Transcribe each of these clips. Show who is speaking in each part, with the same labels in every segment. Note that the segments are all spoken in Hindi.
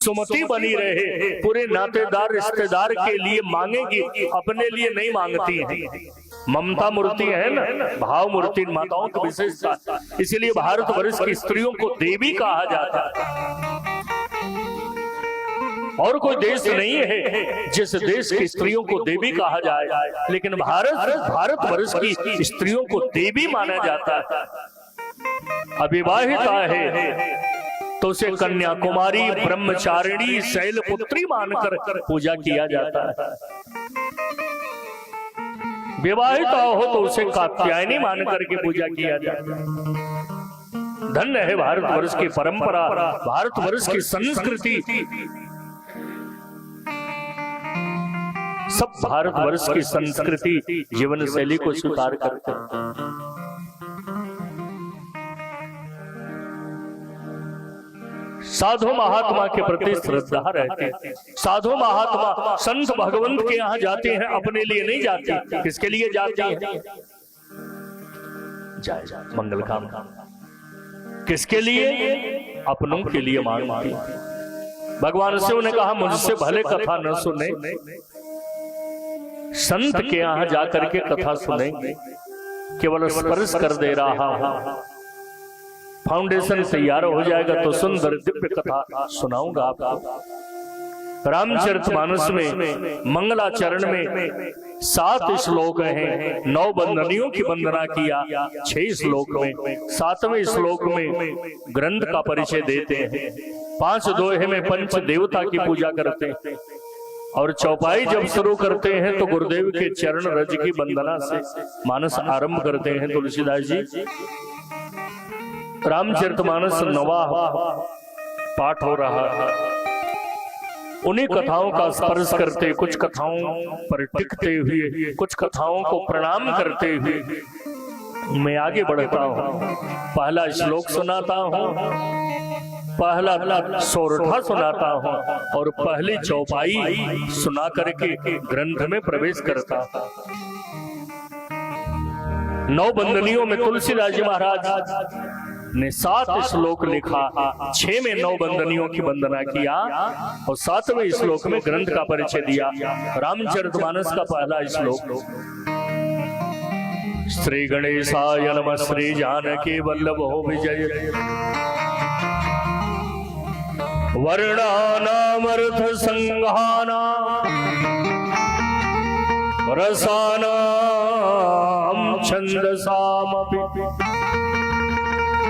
Speaker 1: सुमति बनी रहे, पूरे नातेदार रिश्तेदार के लिए मांगेगी, अपने लिए नहीं मांगती हैं। ममता मूर्ति है ना, भाव मूर्ति माताओं की विशेषता, इसीलिए भारतवर्ष की स्त्रियों को देवी कहा जाता है। और कोई देश नहीं है जिस देश की स्त्रियों को देवी कहा जाए, लेकिन भारतवर्ष की स्त्रियों को देवी माना जाता है। अविवाहिता है तो उसे कन्याकुमारी, ब्रह्मचारिणी, शैलपुत्री मानकर पूजा किया जाता है। विवाहिता हो तो उसे कात्यायनी मानकर के पूजा किया जाता है। धन्य है भारतवर्ष की परंपरा, भारतवर्ष की संस्कृति। सब भारतवर्ष की संस्कृति जीवन शैली को स्वीकार करते हैं। साधु महात्मा के प्रति श्रद्धा रहती है। साधु महात्मा संत भगवंत के यहाँ जाते हैं, अपने लिए नहीं जाते। किसके लिए जाते हैं? मंगल काम। किसके लिए? अपनों के लिए मांगती। भगवान शिव ने कहा मुझसे भले कथा न सुने, संत के यहाँ जाकर के कथा सुनेंगे। केवल स्पर्श कर दे रहा, फाउंडेशन तैयार हो जाएगा तो सुंदर दिव्य कथा सुनाऊंगा आपको। रामचरितमानस में मंगलाचरण में 7 श्लोक हैं। 9 बंदनियों की वंदना किया 6 श्लोक में। 7वें श्लोक में ग्रंथ का परिचय देते हैं। 5 दोहे में पंच देवता की पूजा करते हैं। और चौपाई जब शुरू करते हैं तो गुरुदेव के चरण रज की वंदना से मानस आरंभ करते हैं। तुलसीदास जी रामचरितमानस 9वां पाठ हो रहा है। उन्हीं कथाओं का स्पर्श करते, कुछ कथाओं पर टिकते हुए, कुछ कथाओं को प्रणाम करते हुए मैं आगे बढ़ता हूँ। पहला श्लोक सुनाता हूँ, पहला सोरठा सुनाता हूँ और पहली चौपाई सुना करके ग्रंथ में प्रवेश करता हूँ। 9 बंदनियों में तुलसीदास जी महाराज ने 7 श्लोक लिखा। 6 में 9 बंदनियों की वंदना किया और 7वें श्लोक में ग्रंथ का परिचय दिया। रामचरितमानस का पहला श्लोक। श्री गणेशाय नमः, श्री जानकी वल्लभो विजय, वर्णानामर्थ संघाना, रसानां छन्दसामपि,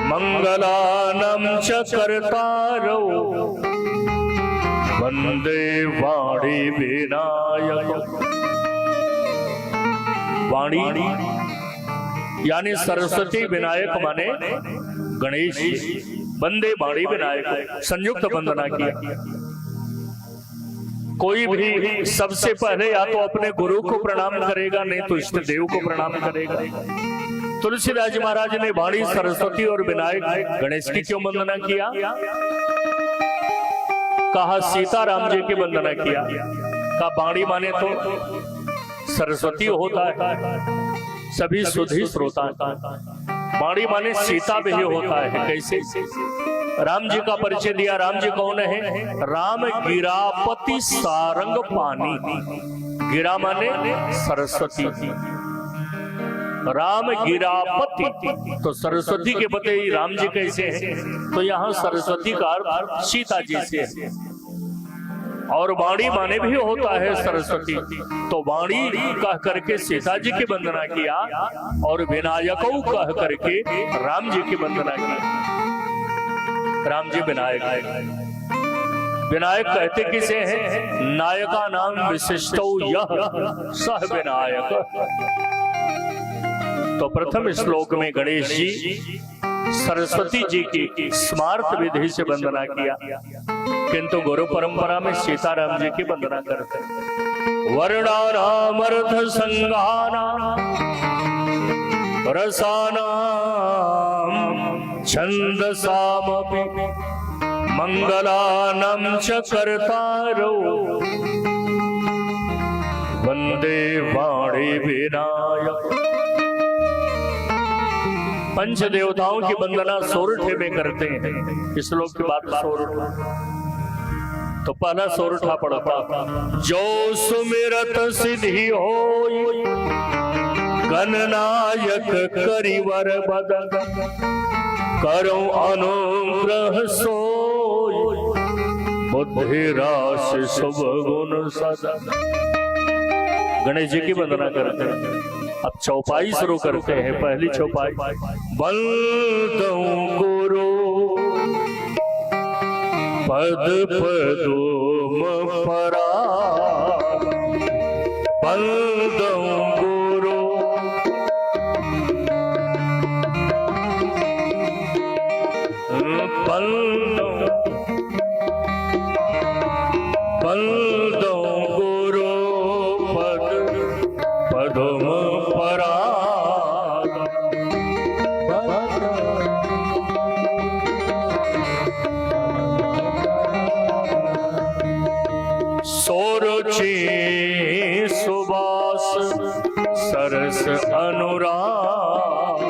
Speaker 1: मंगलानां च कर्तारौ, वंदे वाणी विनायक। वाणी यानी सरस्वती, विनायक माने गणेश। वंदे वाणी विनायक, संयुक्त वंदना किया। कोई भी सबसे पहले या तो अपने गुरु को प्रणाम करेगा, नहीं तो इष्ट देव को प्रणाम करेगा। तुलसीदास जी महाराज ने वाणी, सरस्वती और विनायक गणेश की क्यों वंदना किया? कहा सीताराम जी की वंदना किया। कहा वाणी माने तो सरस्वती होता है, सभी सुधी श्रोता। वाणी माने सीता भी होता है। कैसे? राम जी का परिचय दिया। राम जी कौन है? राम गिरापति सारंग पानी। गिरा माने सरस्वती, राम गिरापति तो सरस्वती के पते ही राम जी कैसे हैं? तो यहाँ सरस्वती का अर्थ सीता जी से है। और वाणी माने भी होता है सरस्वती, तो वाणी कह करके सीता जी की वंदना किया और विनायकों कह करके राम जी की वंदना की। राम जी विनायक। विनायक कहते किसे हैं? नायका नाम विशिष्टो यह सह विनायक। तो प्रथम श्लोक में गणेश जी सरस्वती जी की स्मार्त विधि से वंदना किया, किंतु गुरु परंपरा में सीताराम जी की वंदना करते। वर्णानामर्थ संघाना, रसानां छन्दसामपि, मंगलानां च कर्तारौ, वंदे वाणी विनायक। पंच देवताओं की वंदना सोरठे में करते हैं। इस श्लोक की बात सोरठ। तो पहला सोरठा पड़ता, जो सुमिरत सिद्धि होई, गणनायक करिवर बदन, करो अनुग्रह सोई, बुद्धि राशि शुभ गुण सदन। गणेश जी की वंदना करते हैं। अब चौपाई शुरू करते हैं। पहली चौपाई, बंदों गुरु पद पदोम परा, बंदों गुरु बंदों गुरु पद पदोम परा, सोरुचि सुबास सरस अनुराग,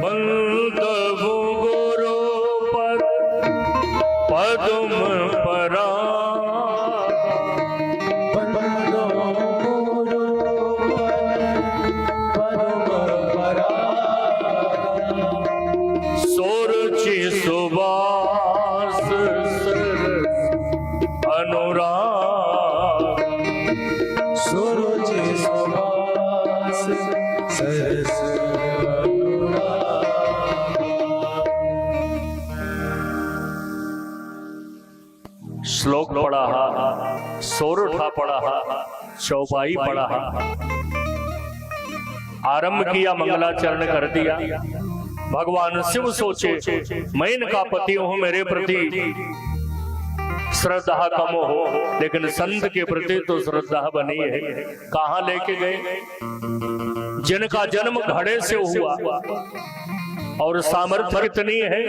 Speaker 1: बंदो गुरु पद पदम परा, सोरुचि सुबास अनुराग,
Speaker 2: सुरुचि सुबास सरस अनुराग।
Speaker 1: श्लोक पढ़ा, सोरठा पढ़ा, चौपाई पढ़ा, आरंभ किया, मंगलाचरण कर दिया। भगवान शिव सोचे, मैं इनका पति हूं, मेरे प्रति श्रद्धा कम हो, लेकिन संत के प्रति तो श्रद्धा बनी है। कहां लेके गए? जिनका जन्म घड़े से हुआ और सामर्थ्य कितनी है,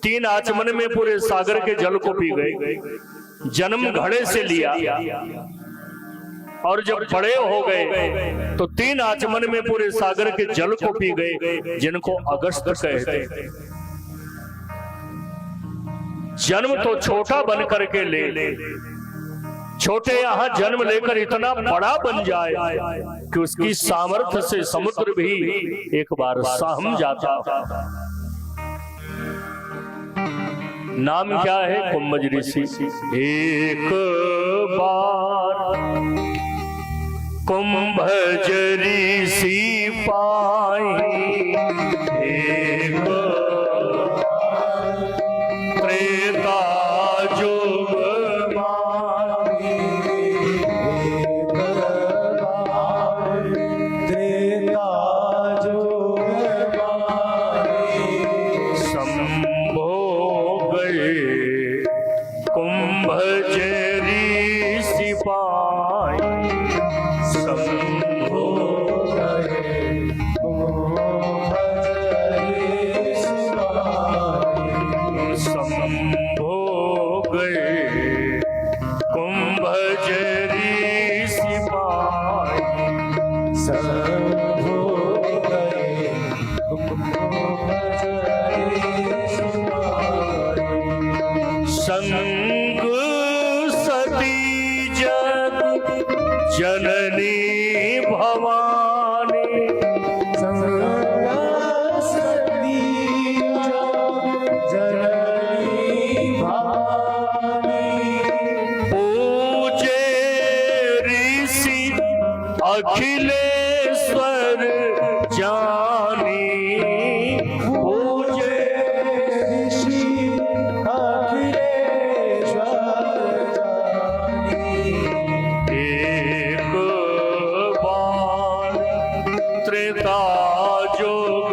Speaker 1: 3 आचमन में पूरे सागर के जल को पी गए। जन्म घड़े से लिया और जब बड़े हो गए तो 3 आचमन में पूरे सागर के जल को पी गए, जिनको अगस्त कहते हैं। जन्म तो छोटा बन करके ले, छोटे यहां जन्म लेकर इतना बड़ा बन जाए कि उसकी सामर्थ्य से समुद्र भी एक बार सहम जाता। नाम क्या है? कुंभज ऋषि। एक बार कुंभज ऋषि पाई, एक त्रेता जुग माई,
Speaker 2: त्रेता जुग माई,
Speaker 1: शंभो गए कुंभज ऋषि पाई, शंभो
Speaker 2: गए कुंभज ऋषि पाई,
Speaker 1: शंभो गए कुंभज ऋषि पाई,
Speaker 2: शंभो गए कुंभज ऋषि पाई।
Speaker 1: संग सती जग जननी भवानी,
Speaker 2: सती जननी भवानी,
Speaker 1: पूजे ऋषि अखिलेश्वर जानी, पूजे
Speaker 2: ऋषि अखिलेश्वर जानी।
Speaker 1: एक बार त्रेता जुग